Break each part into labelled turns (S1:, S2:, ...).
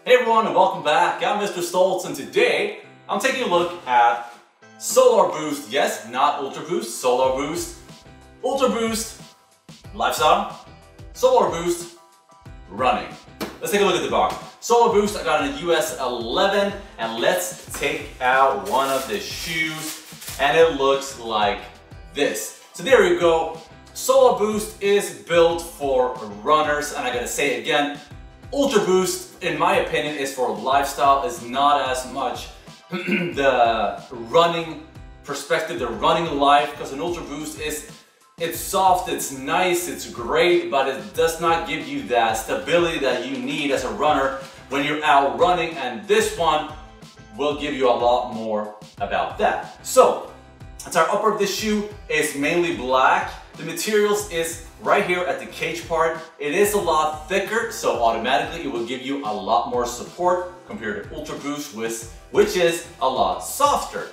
S1: Hey everyone, and welcome back. I'm Mr. Stoltz, and today I'm taking a look at SolarBoost. Yes, not Ultra Boost, SolarBoost. Ultra Boost, lifestyle. SolarBoost, running. Let's take a look at the box. SolarBoost, I got in a US 11, and let's take out one of the shoes, and it looks like this. So there you go. SolarBoost is built for runners, and I gotta say it again, Ultra Boost, in my opinion, is for lifestyle. Is not as much the running perspective, the running life, because an Ultra Boost it's soft, it's nice, it's great, but it does not give you that stability that you need as a runner when you're out running, and this one will give you a lot more about that. So, the upper of this shoe is mainly black. The materials is right here at the cage part. It is a lot thicker, so automatically it will give you a lot more support compared to Ultra Boost, which is a lot softer.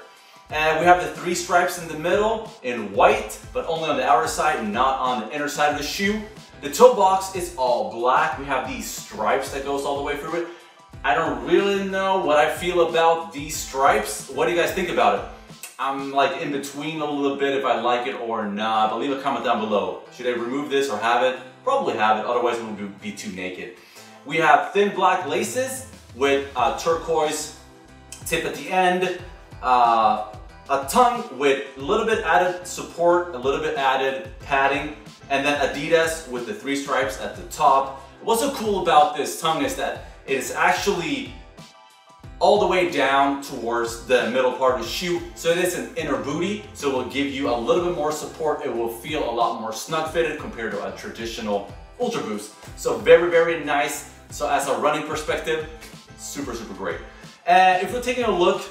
S1: And we have the 3 stripes in the middle in white, but only on the outer side, not on the inner side of the shoe. The toe box is all black. We have these stripes that goes all the way through it. I don't really know what I feel about these stripes. What do you guys think about it? I'm like in between a little bit if I like it or not, but leave a comment down below. Should I remove this or have it? Probably have it, otherwise it will be too naked. We have thin black laces with a turquoise tip at the end, a tongue with a little bit added support, a little bit added padding, and then Adidas with the 3 stripes at the top. What's so cool about this tongue is that it is actually all the way down towards the middle part of the shoe. So it is an inner booty, so it will give you a little bit more support. It will feel a lot more snug fitted compared to a traditional Ultra Boost. So very, very nice. So as a running perspective, super, super great. And if we're taking a look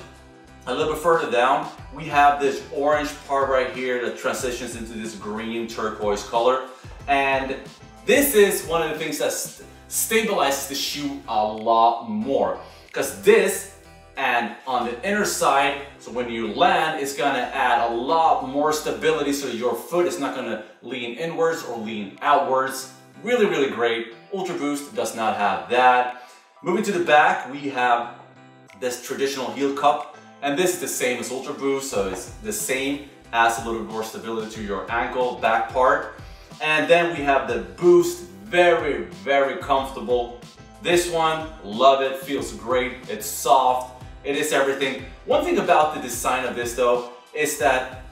S1: a little bit further down, we have this orange part right here that transitions into this green turquoise color. And this is one of the things that stabilizes the shoe a lot more. Because this, and on the inner side, so when you land, it's gonna add a lot more stability so your foot is not gonna lean inwards or lean outwards. Really, really great. Ultra Boost does not have that. Moving to the back, we have this traditional heel cup, and this is the same as Ultra Boost, so it's the same, adds a little bit more stability to your ankle back part. And then we have the Boost, very, very comfortable. This one, love it, feels great, it's soft, it is everything. One thing about the design of this though, is that,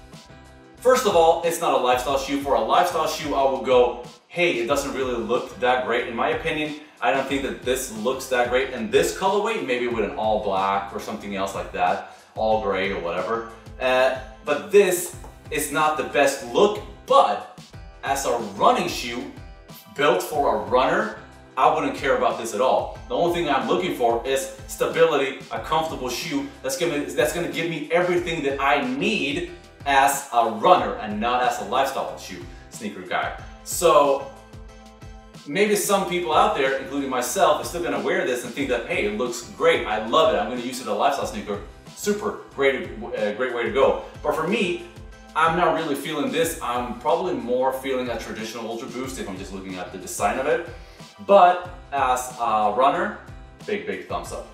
S1: first of all, it's not a lifestyle shoe. For a lifestyle shoe, I will go, hey, it doesn't really look that great. In my opinion, I don't think that this looks that great. And this colorway, maybe with an all black or something else like that, all gray or whatever. But this is not the best look, but as a running shoe, built for a runner, I wouldn't care about this at all. The only thing I'm looking for is stability, a comfortable shoe that's gonna give me everything that I need as a runner and not as a lifestyle shoe sneaker guy. So maybe some people out there, including myself, are still gonna wear this and think that, hey, it looks great, I love it, I'm gonna use it as a lifestyle sneaker. Super, great way to go. But for me, I'm not really feeling this. I'm probably more feeling a traditional Ultra Boost if I'm just looking at the design of it. But as a runner, big, big thumbs up.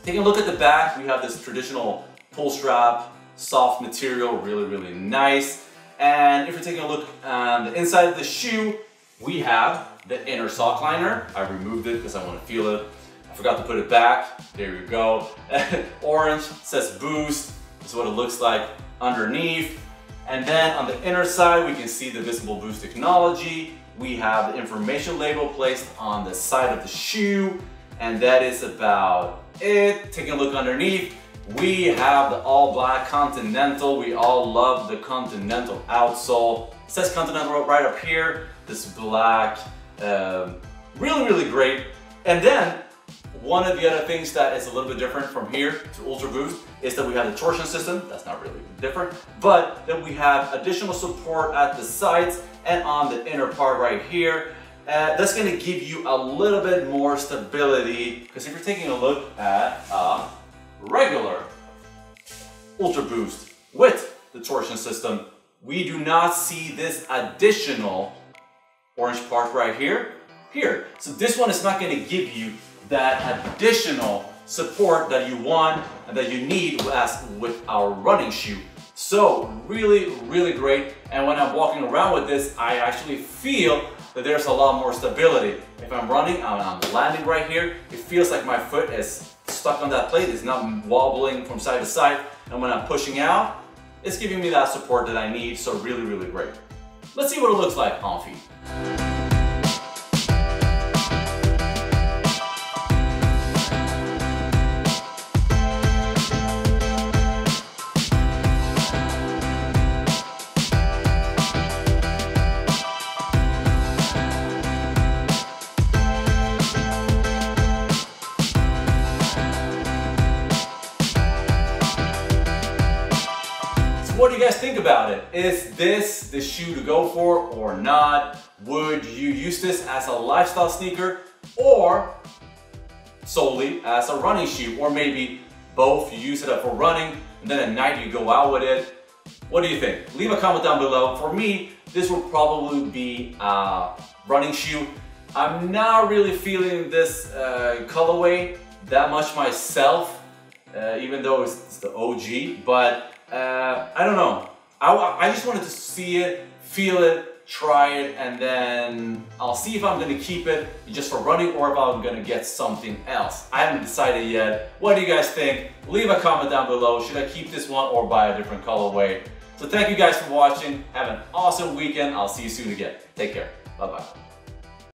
S1: Taking a look at the back, we have this traditional pull strap, soft material, really, really nice. And if you're taking a look on the inside of the shoe, we have the inner sock liner. I removed it because I want to feel it. I forgot to put it back. There you go. Orange, says Boost. This is what it looks like underneath. And then on the inner side, we can see the visible Boost technology. We have the information label placed on the side of the shoe, and that is about it. Taking a look underneath, we have the all black Continental. We all love the Continental outsole. It says Continental right up here, this black, really, really great. And then one of the other things that is a little bit different from here to Ultra Boost is that we have the torsion system. That's not really different, but then we have additional support at the sides and on the inner part right here. That's gonna give you a little bit more stability, because if you're taking a look at a regular Ultra Boost with the torsion system, we do not see this additional orange part right here. So this one is not gonna give you that additional support that you want and that you need as with our running shoe. So really, really great. And when I'm walking around with this, I actually feel that there's a lot more stability. If I'm running and I'm landing right here, it feels like my foot is stuck on that plate. It's not wobbling from side to side. And when I'm pushing out, it's giving me that support that I need. So really, really great. Let's see what it looks like on feet. What do you guys think about it? Is this the shoe to go for or not? Would you use this as a lifestyle sneaker or solely as a running shoe? Or maybe both, you use it for running and then at night you go out with it. What do you think? Leave a comment down below. For me, this will probably be a running shoe. I'm not really feeling this colorway that much myself, even though it's the OG, but I don't know. I just wanted to see it, feel it, try it, and then I'll see if I'm gonna keep it just for running or if I'm gonna get something else. I haven't decided yet. What do you guys think? Leave a comment down below. Should I keep this one or buy a different colorway? So thank you guys for watching. Have an awesome weekend. I'll see you soon again. Take care. Bye-bye.